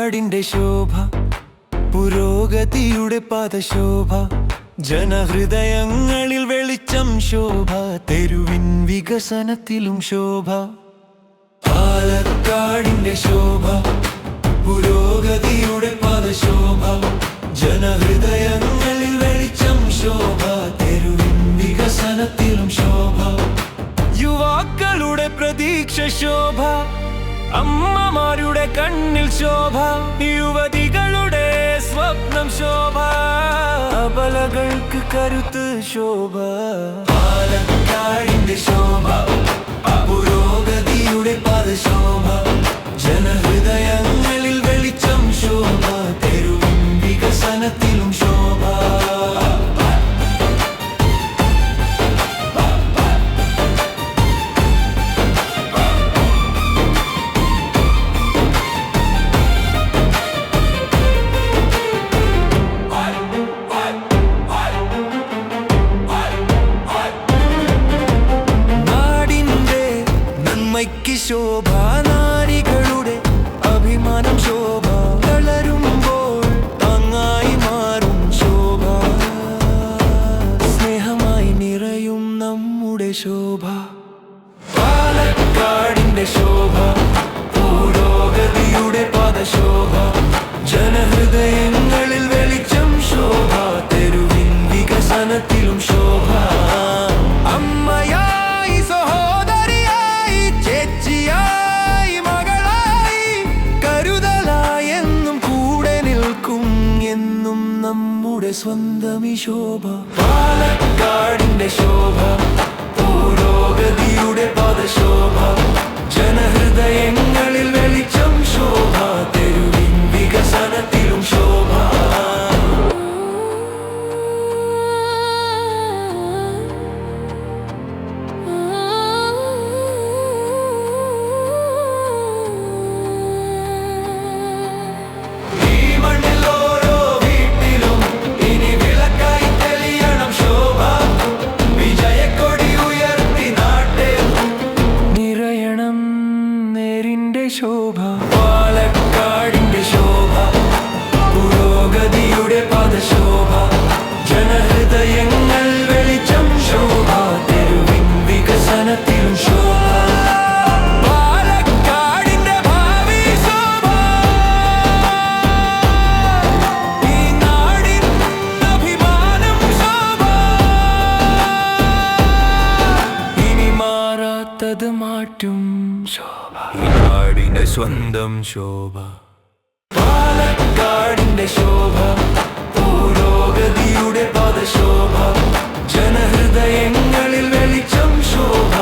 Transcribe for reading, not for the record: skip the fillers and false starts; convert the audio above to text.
പാലക്കാടിന്റെ ശോഭ, പുരോഗതിയുടെ പാദശോഭ, ജനഹൃദയങ്ങളിൽ വെളിച്ചം ശോഭ, തെരുവിൻ വികസനത്തിലും ശോഭ. പാലക്കാടിന്റെ ശോഭ, പുരോഗതിയുടെ പാദശോഭ, ജനഹൃദയങ്ങളിൽ വെളിച്ചം ശോഭ, തെരുവിൻ വികസനത്തിലും ശോഭ. യുവാക്കളുടെ പ്രതീക്ഷ ശോഭ, അമ്മമാരുടെ കണ്ണിൽ ശോഭ, യുവതികളുടെ സ്വപ്നം ശോഭ, അബലകൾക്ക് കരുത്ത് ശോഭ. പാലക്കാടിന്റെ ശോഭ, പുരോഗതിയുടെ പാദശോഭ, ജനഹൃദയങ്ങളിൽ വെളിച്ചം ശോഭ, തെരുവിൻ വികസനത്തിലും ശോഭ. ശോഭ, നാരികളുടെ അഭിമാനം ശോഭ, തളരുമ്പോൾ താങ്ങായി മാറും ശോഭ, സ്നേഹമായി നിറയും നമ്മുടെ ശോഭ. പാലക്കാടിന്റെ ശോഭ, പുരോഗതിയുടെ പാദശോഭ, ജനഹൃദയങ്ങളിൽ വെളിച്ചം ശോഭ, തെരുവിൻ വികസനത്തിലും ശോഭ. അമ്മയായി, സഹോദരിയായി, ചേച്ചിയായി, മകളായി, കരുതലായി എന്നും കൂടെ നിൽക്കും എന്നും നമ്മുടെ സ്വന്തം ഈ ശോഭ. പാലക്കാടിന്റെ ശോഭ, പുരോഗതിയുടെ പാദശോഭ, ജനഹൃദയങ്ങളിൽ വെളിച്ചം ശോഭ, തെരുവിൻ വികസനത്തിലും ശോഭ. ശോഭ, പാലക്കാടിന്റെ ശോഭ, പുരോഗതിയുടെ പാദശോഭ, ജനഹൃദയങ്ങൾ വെളിച്ചം ശോഭ, തെരുവിൻ വികസനത്തിലും ശോഭ. പാലക്കാടിന്റെ ഭാവി ശോഭ, ഈ നാടിൻ അഭിമാനം ശോഭ, ഇനി മാറാത്തത് മാറ്റും ശോഭ, നാടിന്റെ സ്വന്തം ശോഭ. പാലക്കാടിന്റെ ശോഭ, പുരോഗതിയുടെ പാദശോഭ, ജനഹൃദയങ്ങളിൽ വെളിച്ചം ശോഭ.